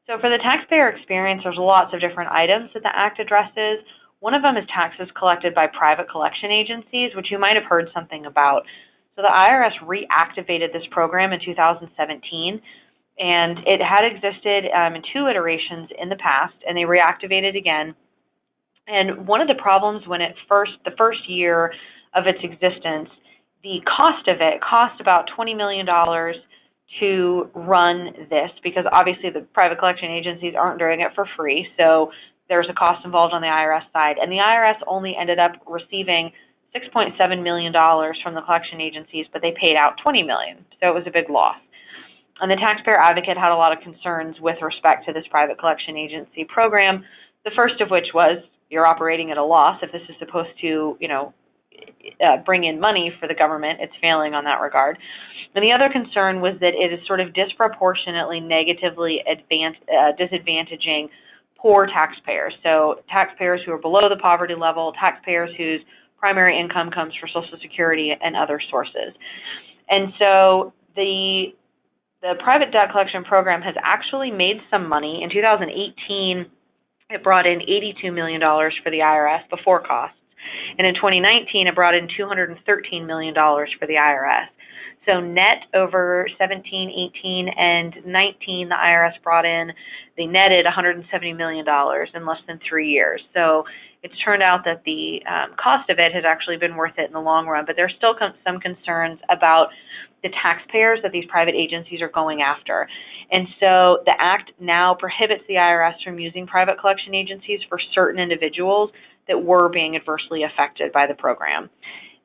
So for the taxpayer experience, there's lots of different items that the Act addresses. One of them is taxes collected by private collection agencies, which you might have heard something about. So the IRS reactivated this program in 2017, and it had existed in 2 iterations in the past, and they reactivated again. And one of the problems when the first year of its existence, the cost of it cost about $20 million to run this, because obviously the private collection agencies aren't doing it for free, so there's a cost involved on the IRS side. And the IRS only ended up receiving $6.7 million from the collection agencies, but they paid out $20 million, so it was a big loss. And the Taxpayer Advocate had a lot of concerns with respect to this private collection agency program, the first of which was you're operating at a loss. If this is supposed to, bring in money for the government, it's failing on that regard. And the other concern was that it is sort of disproportionately negatively disadvantaging poor taxpayers. So taxpayers who are below the poverty level, taxpayers whose primary income comes from Social Security and other sources. And so the private debt collection program has actually made some money. In 2018, it brought in $82 million for the IRS before costs. And in 2019, it brought in $213 million for the IRS. So net over 17, 18, and 19, the IRS brought in, they netted $170 million in less than 3 years. So it's turned out that the cost of it has actually been worth it in the long run, but there's still some concerns about the taxpayers that these private agencies are going after. And so the Act now prohibits the IRS from using private collection agencies for certain individuals that were being adversely affected by the program.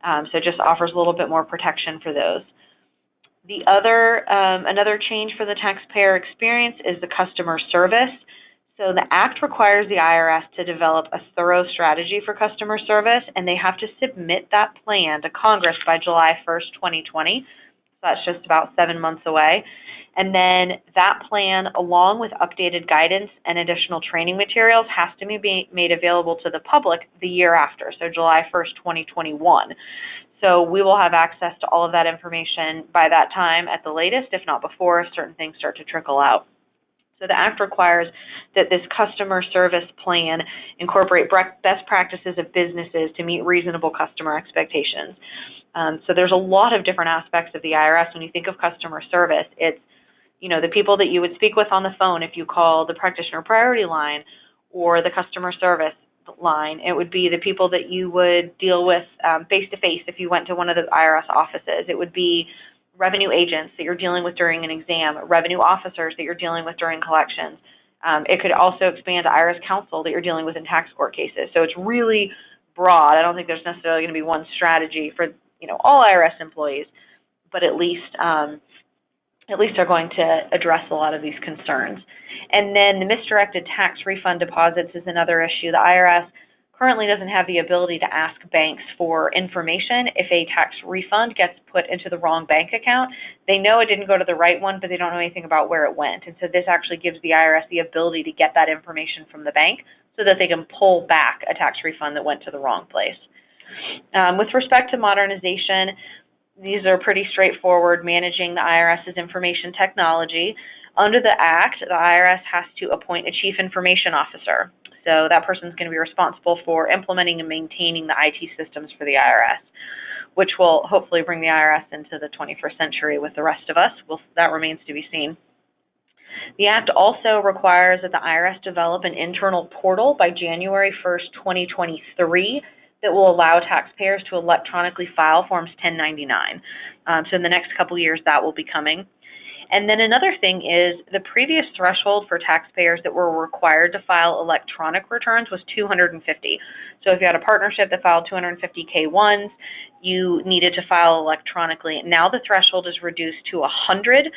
So it just offers a little bit more protection for those. The other, another change for the taxpayer experience is the customer service. So the Act requires the IRS to develop a thorough strategy for customer service, and they have to submit that plan to Congress by July 1st, 2020. So that's just about 7 months away. And then that plan, along with updated guidance and additional training materials, has to be made available to the public the year after, so July 1st, 2021. So we will have access to all of that information by that time at the latest, if not before, if certain things start to trickle out. So the Act requires that this customer service plan incorporate best practices of businesses to meet reasonable customer expectations. So there's a lot of different aspects of the IRS. When you think of customer service, it's the people that you would speak with on the phone if you call the practitioner priority line or the customer service line. It would be the people that you would deal with face-to-face if you went to one of the IRS offices. It would be revenue agents that you're dealing with during an exam, revenue officers that you're dealing with during collections. It could also expand to IRS counsel that you're dealing with in tax court cases. So it's really broad. I don't think there's necessarily going to be one strategy for all IRS employees, but at least they're going to address a lot of these concerns. And then the misdirected tax refund deposits is another issue. The IRS currently doesn't have the ability to ask banks for information if a tax refund gets put into the wrong bank account. They know it didn't go to the right one, but they don't know anything about where it went. And so this actually gives the IRS the ability to get that information from the bank so that they can pull back a tax refund that went to the wrong place. With respect to modernization, these are pretty straightforward, managing the IRS's information technology. Under the Act, the IRS has to appoint a Chief Information Officer. So that person's going to be responsible for implementing and maintaining the IT systems for the IRS, which will hopefully bring the IRS into the 21st century with the rest of us. That remains to be seen. The Act also requires that the IRS develop an internal portal by January 1st, 2023 that will allow taxpayers to electronically file Forms 1099. So in the next couple of years, that will be coming. And then another thing is the previous threshold for taxpayers that were required to file electronic returns was 250. So if you had a partnership that filed 250 K1s, you needed to file electronically. Now the threshold is reduced to 100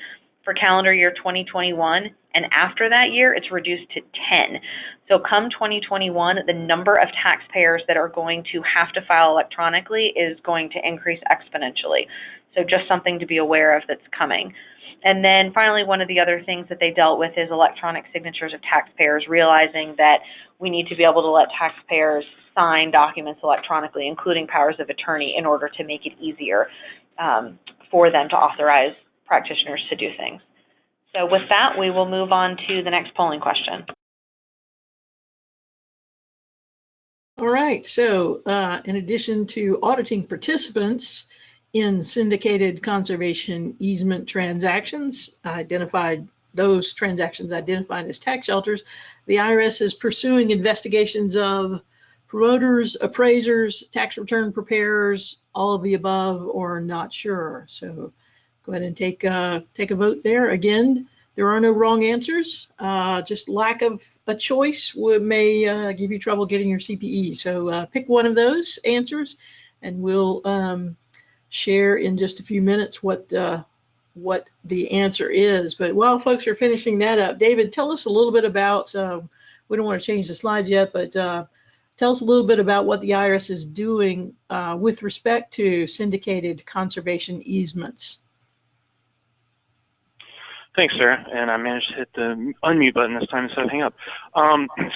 for calendar year 2021, and after that year, it's reduced to 10. So come 2021, the number of taxpayers that are going to have to file electronically is going to increase exponentially. So just something to be aware of that's coming. And then finally, one of the other things that they dealt with is electronic signatures of taxpayers, realizing that we need to be able to let taxpayers sign documents electronically, including powers of attorney, in order to make it easier for them to authorize practitioners to do things. So with that, we will move on to the next polling question. All right, so in addition to auditing participants in syndicated conservation easement transactions, those transactions identified as tax shelters, the IRS is pursuing investigations of promoters, appraisers, tax return preparers, all of the above, or not sure. So go ahead and take a vote there. Again, there are no wrong answers. Just lack of a choice may give you trouble getting your CPE. So pick one of those answers, and we'll share in just a few minutes what the answer is. But while folks are finishing that up, David, tell us a little bit about, we don't want to change the slides yet, but tell us a little bit about what the IRS is doing with respect to syndicated conservation easements. Thanks, Sarah. And I managed to hit the unmute button this time instead of hang up.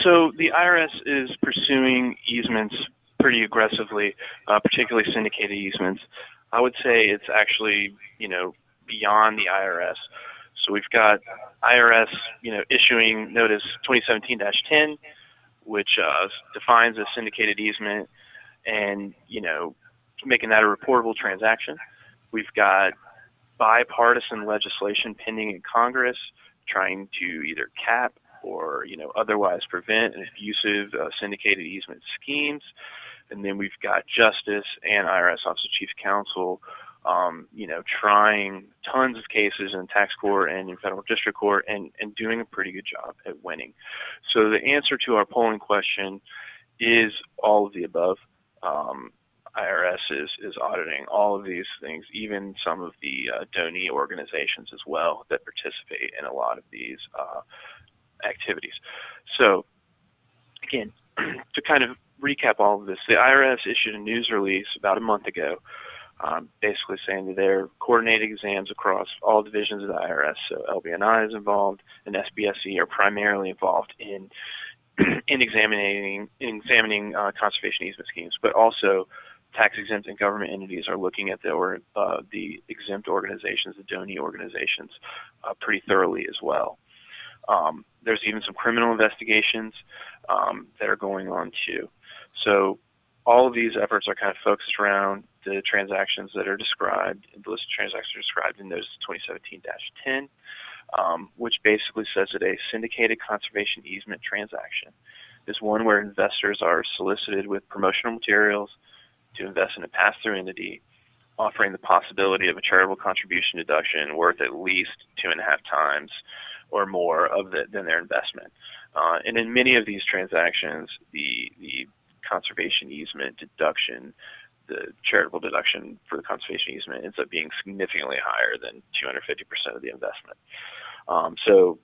So the IRS is pursuing easements pretty aggressively, particularly syndicated easements. I would say it's actually, beyond the IRS. So we've got IRS, issuing notice 2017-10, which defines a syndicated easement and, making that a reportable transaction. We've got bipartisan legislation pending in Congress trying to either cap or, otherwise prevent abusive syndicated easement schemes. And then we've got Justice and IRS Office of Chief Counsel, trying tons of cases in tax court and in federal district court and doing a pretty good job at winning. So the answer to our polling question is all of the above. IRS is auditing all of these things, even some of the donee organizations as well that participate in a lot of these activities. So again, to kind of recap all of this, the IRS issued a news release about a month ago, basically saying that they're coordinating exams across all divisions of the IRS. So LBNI is involved, and SBSE are primarily involved in examining conservation easement schemes, but also tax-exempt and government entities are looking at the exempt organizations, the donee organizations, pretty thoroughly as well. There's even some criminal investigations that are going on too. So all of these efforts are kind of focused around the transactions that are described, the list of transactions are described in Notice 2017-10, which basically says that a syndicated conservation easement transaction is one where investors are solicited with promotional materials to invest in a pass-through entity, offering the possibility of a charitable contribution deduction worth at least 2.5 times or more than their investment. And in many of these transactions, the conservation easement deduction, the charitable deduction for the conservation easement ends up being significantly higher than 250% of the investment. So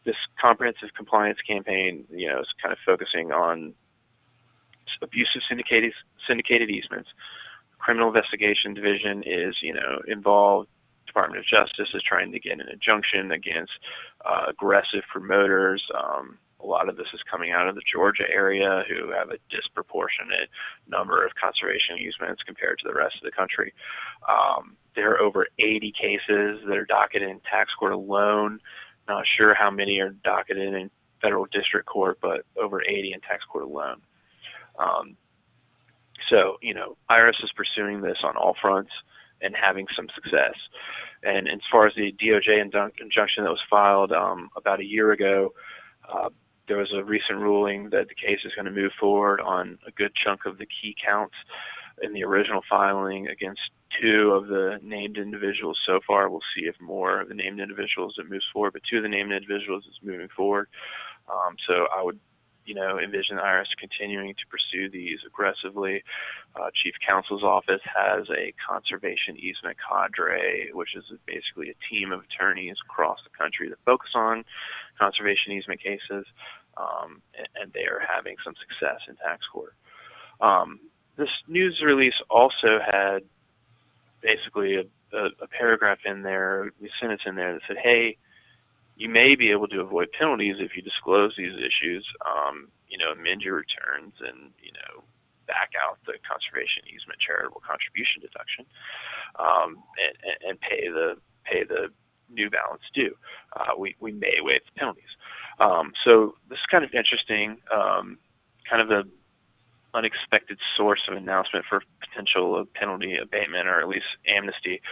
this comprehensive compliance campaign, is kind of focusing on abusive syndicated easements. Criminal Investigation Division is, involved. Department of Justice is trying to get an injunction against aggressive promoters. A lot of this is coming out of the Georgia area, who have a disproportionate number of conservation easements compared to the rest of the country. There are over 80 cases that are docketed in tax court alone Not sure how many are docketed in federal district court, but over 80 in tax court alone. So, IRS is pursuing this on all fronts and having some success. And as far as the DOJ injunction that was filed about a year ago, there was a recent ruling that the case is going to move forward on a good chunk of the key counts in the original filing against 2 of the named individuals so far. We'll see if more of the named individuals it moves forward, but 2 of the named individuals is moving forward. So I would envision the IRS continuing to pursue these aggressively. Chief Counsel's Office has a conservation easement cadre, which is basically a team of attorneys across the country that focus on conservation easement cases, and they are having some success in tax court. This news release also had basically a paragraph in there, a sentence in there that said, hey, you may be able to avoid penalties if you disclose these issues, amend your returns and, back out the conservation easement charitable contribution deduction, and pay the new balance due. We may waive the penalties. So this is kind of interesting, kind of the unexpected source of announcement for potential penalty abatement or at least amnesty.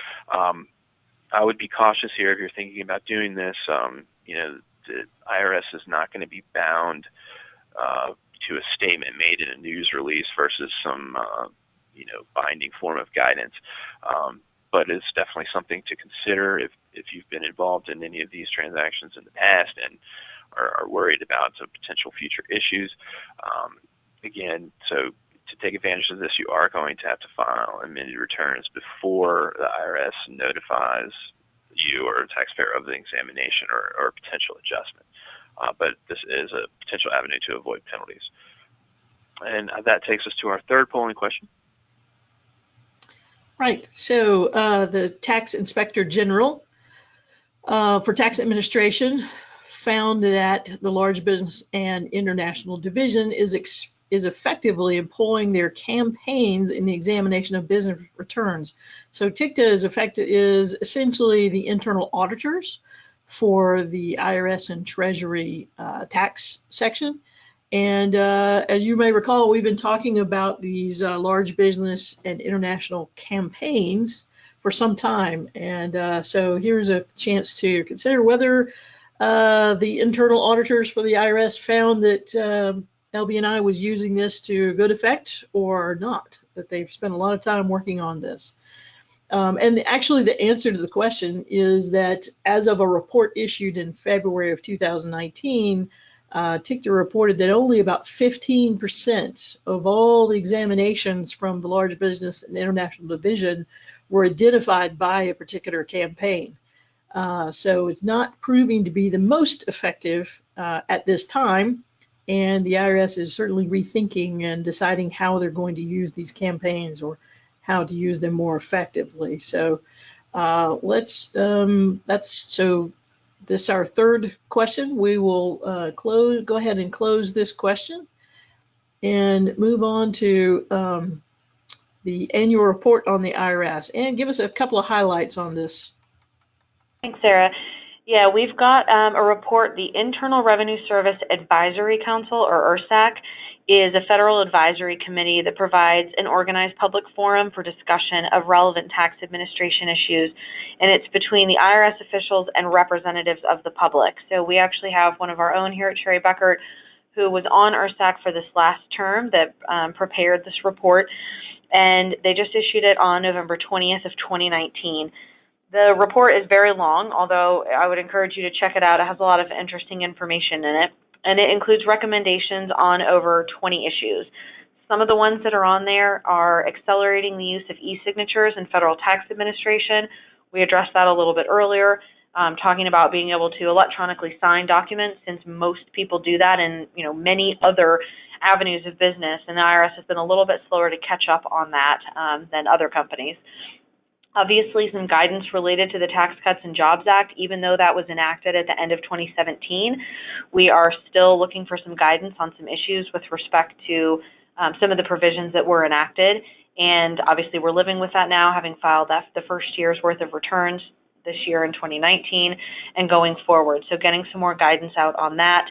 I would be cautious here if you're thinking about doing this. The IRS is not going to be bound to a statement made in a news release versus some, binding form of guidance. But it's definitely something to consider if you've been involved in any of these transactions in the past and are worried about some potential future issues. Again, so to take advantage of this, you are going to have to file amended returns before the IRS notifies you or a taxpayer of the examination or potential adjustment. But this is a potential avenue to avoid penalties. And that takes us to our third polling question. Right. So the Tax Inspector General for Tax Administration found that the Large Business and International Division is effectively employing their campaigns in the examination of business returns. So TICTA is essentially the internal auditors for the IRS and Treasury tax section. And as you may recall, we've been talking about these large business and international campaigns for some time. And so here's a chance to consider whether the internal auditors for the IRS found that LB&I was using this to good effect or not, that they've spent a lot of time working on this. And actually the answer to the question is that as of a report issued in February of 2019, TICTA reported that only about 15% of all the examinations from the Large Business and International Division were identified by a particular campaign. So it's not proving to be the most effective at this time. And the IRS is certainly rethinking and deciding how they're going to use these campaigns or how to use them more effectively. So this is our third question. We will go ahead and close this question and move on to the annual report on the IRS. And give us a couple of highlights on this. Thanks, Sarah. Yeah, we've got a report. The Internal Revenue Service Advisory Council, or IRSAC, is a federal advisory committee that provides an organized public forum for discussion of relevant tax administration issues, and it's between the IRS officials and representatives of the public. So we actually have one of our own here at Bekaert who was on IRSAC for this last term that prepared this report, and they just issued it on November 20th of 2019. The report is very long, although I would encourage you to check it out. It has a lot of interesting information in it, and it includes recommendations on over 20 issues. Some of the ones that are on there are accelerating the use of e-signatures in federal tax administration. We addressed that a little bit earlier, talking about being able to electronically sign documents, since most people do that in many other avenues of business, and the IRS has been a little bit slower to catch up on that than other companies. Obviously, some guidance related to the Tax Cuts and Jobs Act, even though that was enacted at the end of 2017. We are still looking for some guidance on some issues with respect to some of the provisions that were enacted. And obviously, we're living with that now, having filed the first year's worth of returns this year in 2019 and going forward. So getting some more guidance out on that.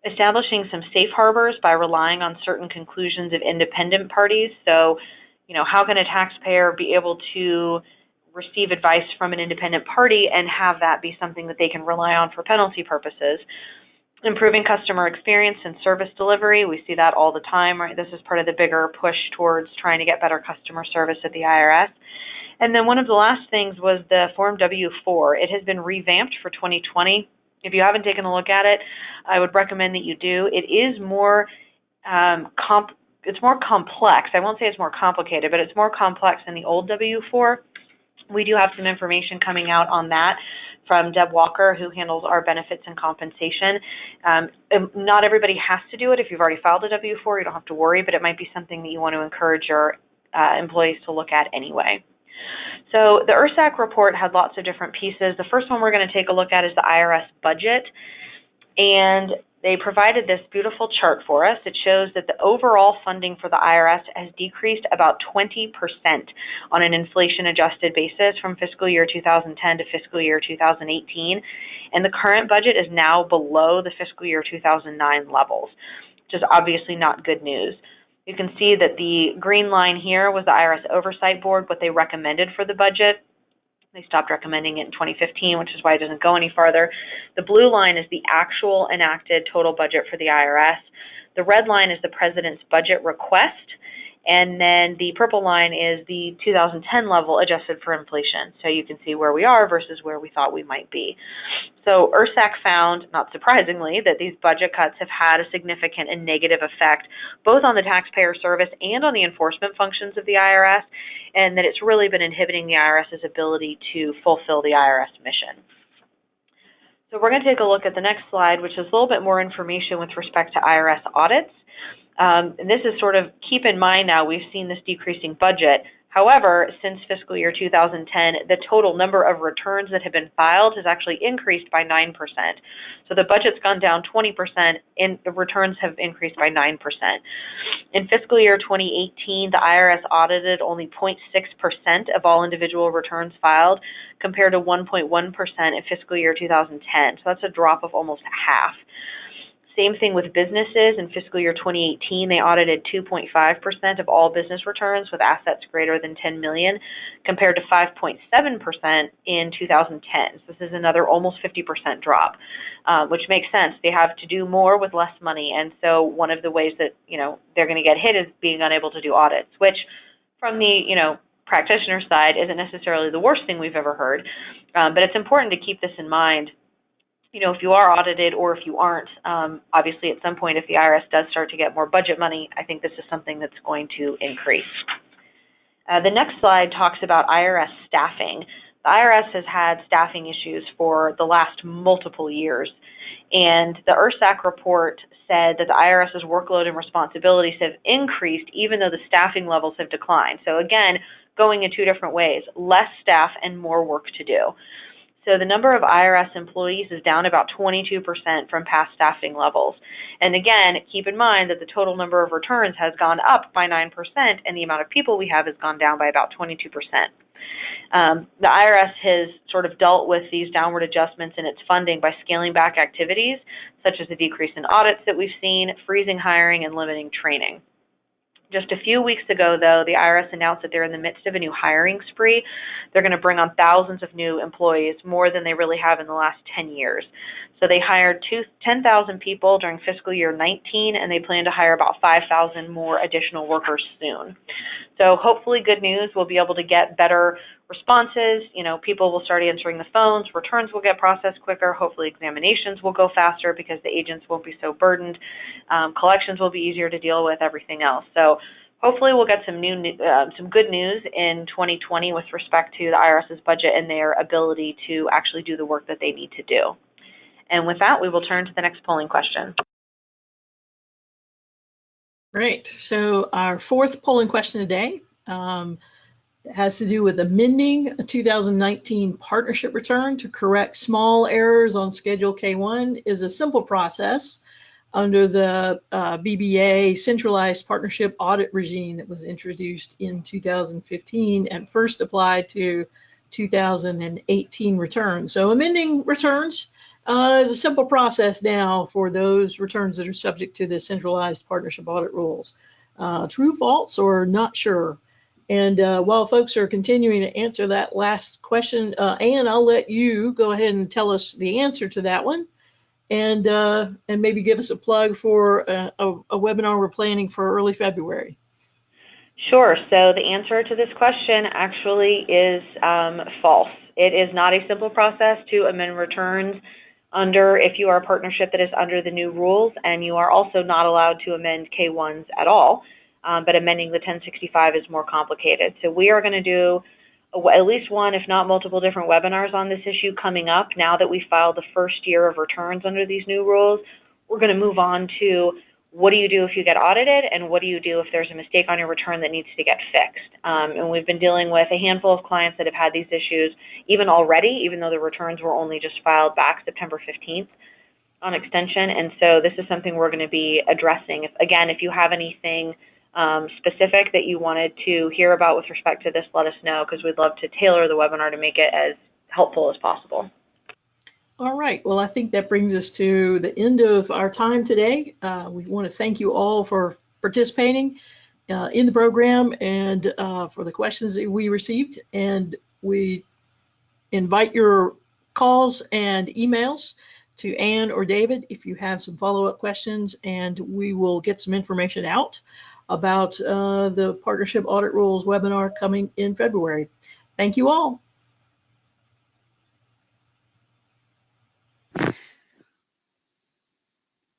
Establishing some safe harbors by relying on certain conclusions of independent parties. So, how can a taxpayer be able to receive advice from an independent party and have that be something that they can rely on for penalty purposes? Improving customer experience and service delivery. We see that all the time, right? This is part of the bigger push towards trying to get better customer service at the IRS. And then one of the last things was the Form W-4. It has been revamped for 2020. If you haven't taken a look at it, I would recommend that you do. It is more it's more complex. I won't say it's more complicated, but it's more complex than the old W-4. We do have some information coming out on that from Deb Walker, who handles our benefits and compensation. Not everybody has to do it. If you've already filed a W-4, you don't have to worry, but it might be something that you want to encourage your employees to look at anyway. So the IRSAC report had lots of different pieces. The first one we're going to take a look at is the IRS budget. And they provided this beautiful chart for us. It shows that the overall funding for the IRS has decreased about 20% on an inflation-adjusted basis from fiscal year 2010 to fiscal year 2018. And the current budget is now below the fiscal year 2009 levels, which is obviously not good news. You can see that the green line here was the IRS Oversight Board, what they recommended for the budget. They stopped recommending it in 2015, which is why it doesn't go any farther. The blue line is the actual enacted total budget for the IRS. The red line is the President's budget request. And then the purple line is the 2010 level adjusted for inflation. So you can see where we are versus where we thought we might be. So IRSAC found, not surprisingly, that these budget cuts have had a significant and negative effect both on the taxpayer service and on the enforcement functions of the IRS, and that it's really been inhibiting the IRS's ability to fulfill the IRS mission. So we're going to take a look at the next slide, which is a little bit more information with respect to IRS audits. And this is sort of, keep in mind now, we've seen this decreasing budget. However, since fiscal year 2010, the total number of returns that have been filed has actually increased by 9%. So the budget's gone down 20%, and the returns have increased by 9%. In fiscal year 2018, the IRS audited only 0.6% of all individual returns filed, compared to 1.1% in fiscal year 2010. So that's a drop of almost half. Same thing with businesses. In fiscal year 2018, they audited 2.5% of all business returns with assets greater than $10 million, compared to 5.7% in 2010. So this is another almost 50% drop, which makes sense. They have to do more with less money, and so one of the ways that they're going to get hit is being unable to do audits, which from the practitioner side isn't necessarily the worst thing we've ever heard, but it's important to keep this in mind. If you are audited or if you aren't, obviously at some point if the IRS does start to get more budget money, I think this is something that's going to increase. The next slide talks about IRS staffing. The IRS has had staffing issues for the last multiple years, and the IRSAC report said that the IRS's workload and responsibilities have increased even though the staffing levels have declined. So again, going in two different ways, less staff and more work to do. So the number of IRS employees is down about 22% from past staffing levels. And again, keep in mind that the total number of returns has gone up by 9%, and the amount of people we have has gone down by about 22%. The IRS has sort of dealt with these downward adjustments in its funding by scaling back activities, such as the decrease in audits that we've seen, freezing hiring, and limiting training. Just a few weeks ago, though, the IRS announced that they're in the midst of a new hiring spree. They're going to bring on thousands of new employees, more than they really have in the last 10 years. So they hired 10,000 people during fiscal year 19, and they plan to hire about 5,000 more additional workers soon. So hopefully good news, we'll be able to get better responses. People will start answering the phones, returns will get processed quicker, hopefully examinations will go faster because the agents won't be so burdened, collections will be easier to deal with, everything else. So hopefully we'll get some good news in 2020 with respect to the IRS's budget and their ability to actually do the work that they need to do. And with that, we will turn to the next polling question. Great. So our fourth polling question today has to do with amending a 2019 partnership return to correct small errors on Schedule K1. Is a simple process under the BBA centralized partnership audit regime that was introduced in 2015 and first applied to 2018 returns. So amending returns is a simple process now for those returns that are subject to the centralized partnership audit rules. True, false, or not sure. And while folks are continuing to answer that last question, Ann, I'll let you go ahead and tell us the answer to that one, and maybe give us a plug for a webinar we're planning for early February. Sure. So the answer to this question actually is false. It is not a simple process to amend returns if you are a partnership that is under the new rules, and you are also not allowed to amend K-1s at all. But amending the 1065 is more complicated. So we are going to do at least one, if not multiple different webinars on this issue coming up. Now that we filed the first year of returns under these new rules, we're going to move on to what do you do if you get audited, and what do you do if there's a mistake on your return that needs to get fixed. And we've been dealing with a handful of clients that have had these issues even though the returns were only just filed back September 15th on extension. And so this is something we're going to be addressing. If you have anything specific that you wanted to hear about with respect to this, let us know, because we'd love to tailor the webinar to make it as helpful as possible. All right. Well, I think that brings us to the end of our time today. We want to thank you all for participating in the program and for the questions that we received. And we invite your calls and emails to Ann or David if you have some follow-up questions, and we will get some information out about the Partnership Audit Rules webinar coming in February. Thank you all.